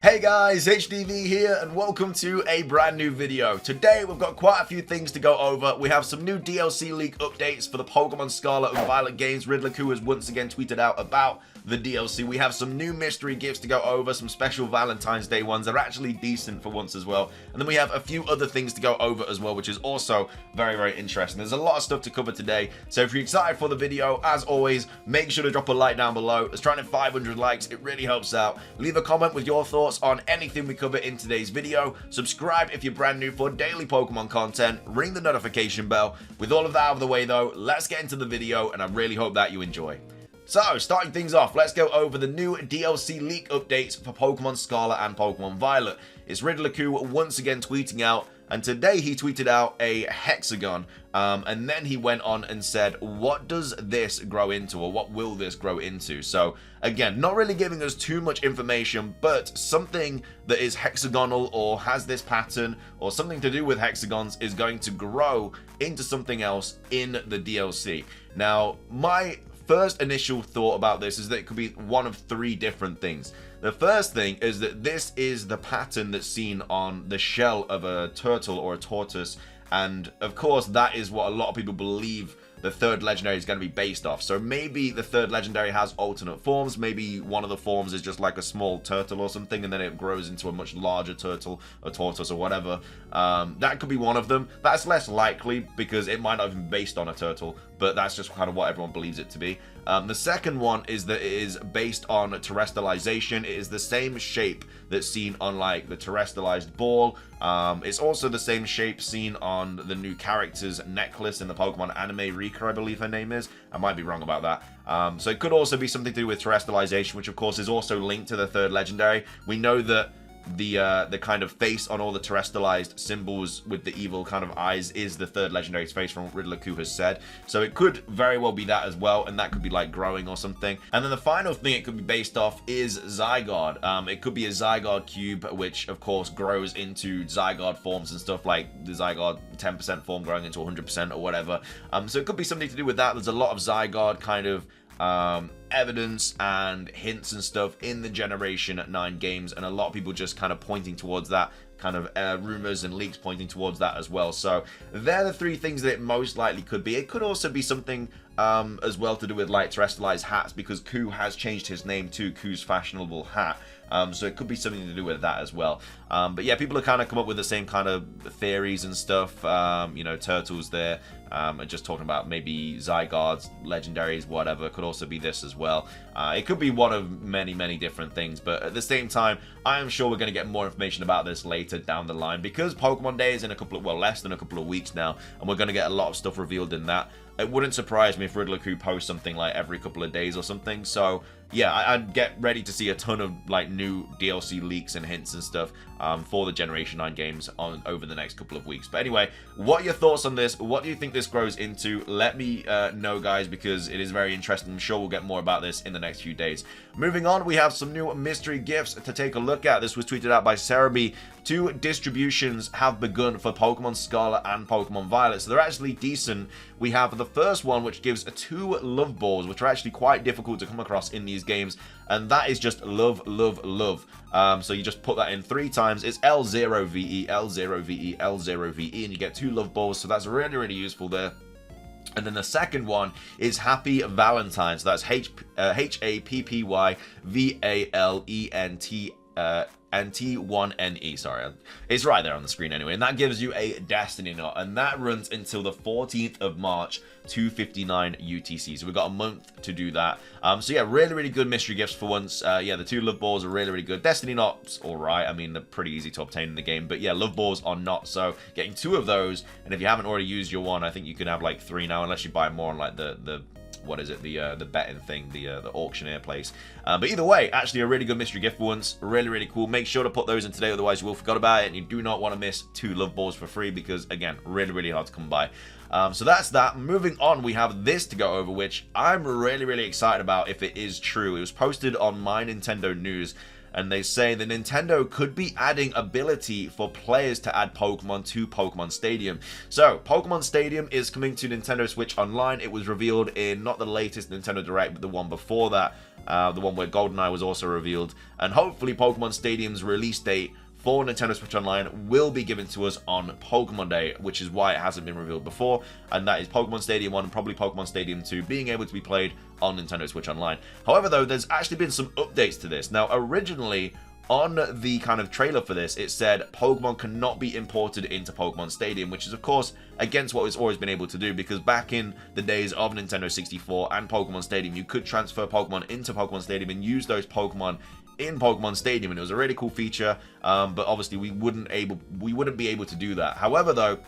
Hey guys, HDvee here and welcome to a brand new video. Today we've got quite a few things to go over. We have some new DLC leak updates for the Pokemon Scarlet and Violet games. Riddler has once again tweeted out about the DLC. We have some new mystery gifts to go over, some special Valentine's Day ones. They're actually decent for once as well. And then we have a few other things to go over as well, which is also very interesting. There's a lot of stuff to cover today. So if you're excited for the video, as always, make sure to drop a like down below. Let's try to hit 500 likes. It really helps out. Leave a comment with your thoughts on anything we cover in today's video. Subscribe if you're brand new for daily Pokemon content. Ring the notification bell. With all of that out of the way though, let's get into the video and I really hope that you enjoy. So, starting things off, let's go over the new DLC leak updates for Pokemon Scarlet and Pokemon Violet. It's Riddler once again tweeting out, and today he tweeted out a hexagon, and then he went on and said, what does this grow into, or what will this grow into? So, again, not really giving us too much information, but something that is hexagonal or has this pattern, or something to do with hexagons is going to grow into something else in the DLC. Now, my first initial thought about this is that it could be one of three different things. The first thing is that this is the pattern that's seen on the shell of a turtle or a tortoise, and of course that is what a lot of people believe the third legendary is going to be based off. So maybe the third legendary has alternate forms. Maybe one of the forms is just like a small turtle or something, and then it grows into a much larger turtle, a tortoise or whatever. That could be one of them. That's less likely because it might not even be based on a turtle, but that's just kind of what everyone believes it to be. The second one is that it is based on terrestrialization. It is the same shape that's seen on like the terrestrialized ball. It's also the same shape seen on the new character's necklace in the Pokemon anime. Rika, I believe her name is. I might be wrong about that. So it could also be something to do with terrestrialization, which of course is also linked to the third legendary. We know that the kind of face on all the terrestrialized symbols with the evil kind of eyes is the third legendary's face, from what Riddler has said. So it could very well be that as well, and that could be like growing or something. And then the final thing it could be based off is Zygarde. It could be a Zygarde cube, which of course grows into Zygarde forms and stuff, like the Zygarde 10% form growing into 100% or whatever. So it could be something to do with that. There's a lot of Zygarde kind of evidence and hints and stuff in the Generation 9 games, and a lot of people just kind of pointing towards that, kind of rumors and leaks pointing towards that as well. So they're the three things that it most likely could be. It could also be something as well to do with like terrestrialized hats, because Koo has changed his name to Koo's Fashionable Hat. So it could be something to do with that as well. But yeah, people have kind of come up with the same kind of theories and stuff. You know, turtles there. And just talking about maybe Zygardes, legendaries, whatever. Could also be this as well. It could be one of many different things. But at the same time, I am sure we're going to get more information about this later down the line, because Pokemon Day is in a couple of, well, less than a couple of weeks now, and we're going to get a lot of stuff revealed in that. It wouldn't surprise me if Riddler posts something like every couple of days or something. So yeah, I'd get ready to see a ton of like new DLC leaks and hints and stuff for the Generation 9 games over the next couple of weeks. But anyway, what are your thoughts on this? What do you think this grows into? Let me know, guys, because it is very interesting. I'm sure we'll get more about this in the next few days. Moving on, we have some new mystery gifts to take a look at. This was tweeted out by Cerebi. 2 distributions have begun for Pokemon Scarlet and Pokemon Violet, so they're actually decent. We have the first one, which gives 2 love balls, which are actually quite difficult to come across in these games, and that is just love. So you just put that in 3 times. It's L0VE, L0VE, L0VE, and you get 2 love balls, so that's really useful there. And then the second one is Happy Valentine. So that's HAPPYVALENT and T1NE, sorry, it's right there on the screen anyway, and that gives you a Destiny Knot, and that runs until the 14th of March, 2:59 UTC, so we've got a month to do that. So yeah, really good mystery gifts for once. Yeah, the 2 love balls are really good. Destiny Knots, alright, I mean, they're pretty easy to obtain in the game, but yeah, love balls are not, so getting 2 of those, and if you haven't already used your one, I think you can have like 3 now, unless you buy more on like the what is it, the betting thing, the auctioneer place. But either way, actually a really good mystery gift for once. Really cool. Make sure to put those in today, otherwise you will forget about it, and you do not want to miss 2 love balls for free, because again, really hard to come by. So that's that. Moving on, we have this to go over, which I'm really excited about if it is true. It was posted on My Nintendo News, and they say that Nintendo could be adding ability for players to add Pokemon to Pokemon Stadium. So Pokemon Stadium is coming to Nintendo Switch Online. It was revealed in not the latest Nintendo Direct, but the one before that, the one where GoldenEye was also revealed, and hopefully Pokemon Stadium's release date for Nintendo Switch Online will be given to us on Pokemon Day, which is why it hasn't been revealed before, and that is Pokemon Stadium 1 and probably Pokemon Stadium 2 being able to be played on Nintendo Switch Online. However, though, there's actually been some updates to this. Now, originally, on the kind of trailer for this, it said Pokemon cannot be imported into Pokemon Stadium, which is, of course, against what it's always been able to do, because back in the days of Nintendo 64 and Pokemon Stadium, you could transfer Pokemon into Pokemon Stadium and use those Pokemon in Pokemon Stadium, and it was a really cool feature, but obviously we wouldn't be able to do that. However, though,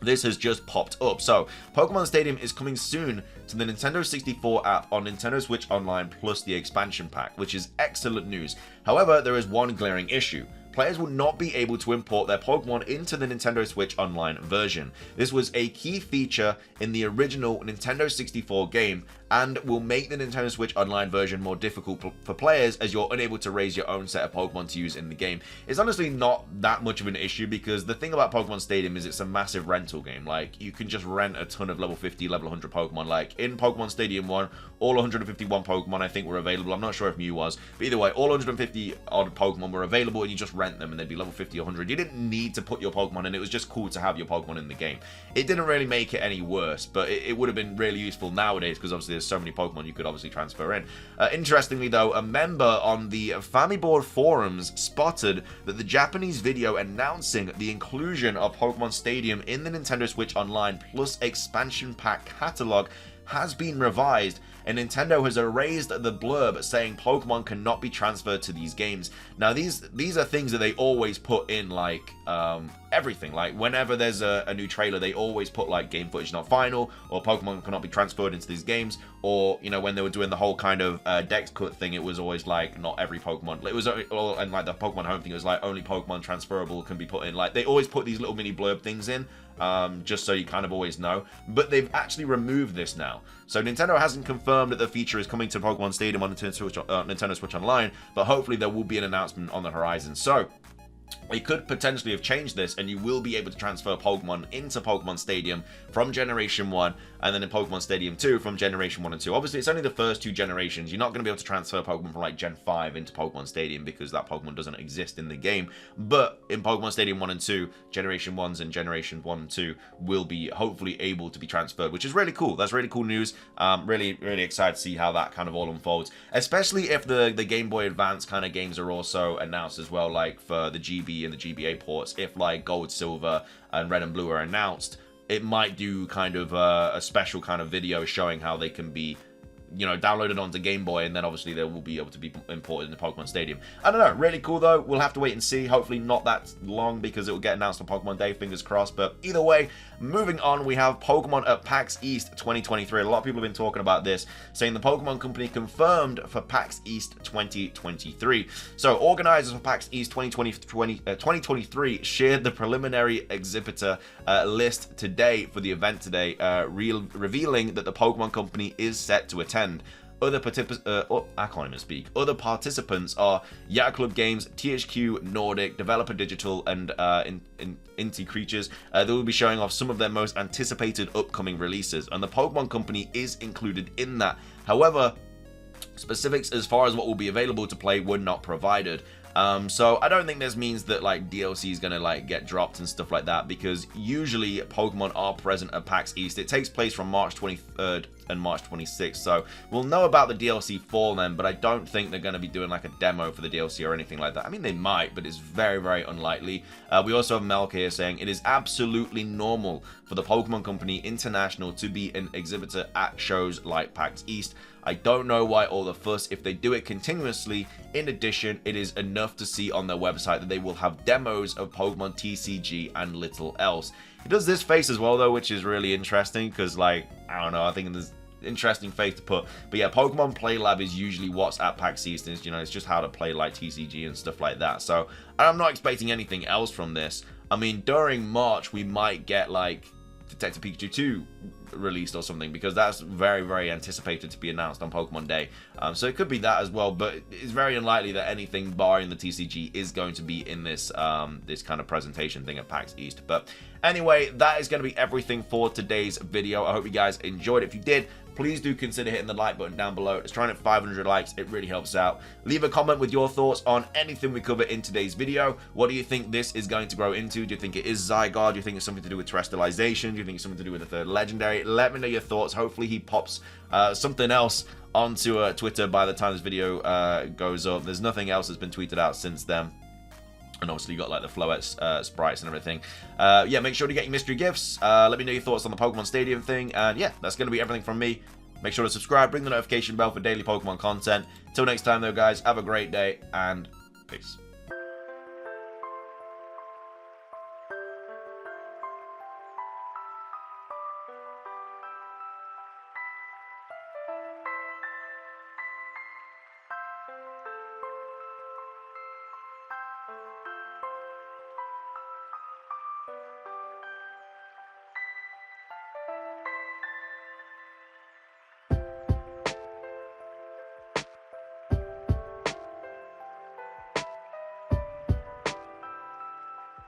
this has just popped up. So Pokemon Stadium is coming soon to the Nintendo 64 app on Nintendo Switch Online plus the expansion pack, which is excellent news. However, there is one glaring issue. Players will not be able to import their Pokemon into the Nintendo Switch Online version. This was a key feature in the original Nintendo 64 game, and will make the Nintendo Switch Online version more difficult for players, as you're unable to raise your own set of Pokemon to use in the game. It's honestly not that much of an issue, because the thing about Pokemon Stadium is it's a massive rental game. Like, you can just rent a ton of level 50, level 100 Pokemon. Like, in Pokemon Stadium 1, all 151 Pokemon I think were available. I'm not sure if Mew was, but either way, all 150 odd Pokemon were available, and you just rent them and they'd be level 50 or 100. You didn't need to put your Pokemon in. It was just cool to have your Pokemon in the game. It didn't really make it any worse, but it would have been really useful nowadays, because obviously there's so many Pokemon you could obviously transfer in. Interestingly, though, a member on the Famiboard forums spotted that the Japanese video announcing the inclusion of Pokemon Stadium in the Nintendo Switch Online plus expansion pack catalog has been revised, and Nintendo has erased the blurb saying Pokemon cannot be transferred to these games. Now, these are things that they always put in, like, everything. Like, whenever there's a new trailer, they always put, like, game footage not final, or Pokemon cannot be transferred into these games, or, you know, when they were doing the whole kind of dex cut thing, it was always, like, not every Pokemon. It was, and, like, the Pokemon Home thing, it was, like, only Pokemon transferable can be put in. Like, they always put these little mini blurb things in, just so you kind of always know. But they've actually removed this now. So Nintendo hasn't confirmed that the feature is coming to Pokemon Stadium on Nintendo Switch Online, but hopefully there will be an announcement on the horizon. So they could potentially have changed this, and you will be able to transfer Pokemon into Pokemon Stadium from Generation 1, and then in Pokemon Stadium 2 from Generation 1 and 2. Obviously, it's only the first two generations. You're not going to be able to transfer Pokemon from, like, Gen 5 into Pokemon Stadium, because that Pokemon doesn't exist in the game. But in Pokemon Stadium 1 and 2, Generation 1s and Generation 1 and 2 will be hopefully able to be transferred, which is really cool. That's really cool news. Really, really excited to see how that kind of all unfolds, especially if the Game Boy Advance kind of games are also announced as well, like for the GB and the GBA ports. If, like, Gold, Silver, and Red and Blue are announced, it might do kind of a special kind of video showing how they can be, you know, downloaded onto Game Boy, and then obviously they will be able to be imported into Pokemon Stadium. I don't know, really cool though. We'll have to wait and see. Hopefully not that long, because it will get announced on Pokemon Day, fingers crossed. But either way, moving on, we have Pokemon at PAX East 2023. A lot of people have been talking about this, saying the Pokemon Company confirmed for PAX East 2023. So organizers for PAX East 2023 shared the preliminary exhibitor list today for the event today, revealing that the Pokemon Company is set to attend. Other participants are Yacht Club Games, THQ Nordic, Developer Digital, and Inti Creatures. They will be showing off some of their most anticipated upcoming releases, and the Pokemon Company is included in that. However, specifics as far as what will be available to play were not provided. So I don't think this means that, like, DLC is gonna, like, get dropped and stuff like that, because usually Pokemon are present at PAX East. It takes place from March 23rd and March 26th, so we'll know about the DLC for them, but I don't think they're gonna be doing, like, a demo for the DLC or anything like that. I mean, they might, but it's very, very unlikely. We also have Melk here saying it is absolutely normal for the Pokemon Company International to be an exhibitor at shows like PAX East. I don't know why all the fuss if they do it continuously. In addition, it is enough to see on their website that they will have demos of Pokemon TCG and little else. It does this face as well, though, which is really interesting, because, like, I don't know, I think there's interesting face to put. But yeah, Pokemon Play Lab is usually what's at PAX East, and, you know, it's just how to play, like, TCG and stuff like that. So I'm not expecting anything else from this. I mean, during March, we might get, like, Detective Pikachu 2 released or something, because that's very, very anticipated to be announced on Pokemon Day. So it could be that as well, but it's very unlikely that anything barring the TCG is going to be in this this kind of presentation thing at PAX East. But anyway, that is going to be everything for today's video. I hope you guys enjoyed it. If you did, please do consider hitting the like button down below. It's trying at 500 likes. It really helps out. Leave a comment with your thoughts on anything we cover in today's video. What do you think this is going to grow into? Do you think it is Zygarde? Do you think it's something to do with terrestrialization? Do you think it's something to do with the third legendary? Let me know your thoughts. Hopefully he pops something else onto Twitter by the time this video goes up. There's nothing else that's been tweeted out since then. And obviously you got like the Floette sprites and everything. Yeah, make sure to get your mystery gifts. Let me know your thoughts on the Pokemon Stadium thing. And yeah, that's going to be everything from me. Make sure to subscribe, ring the notification bell for daily Pokemon content. Till next time though, guys, have a great day and peace.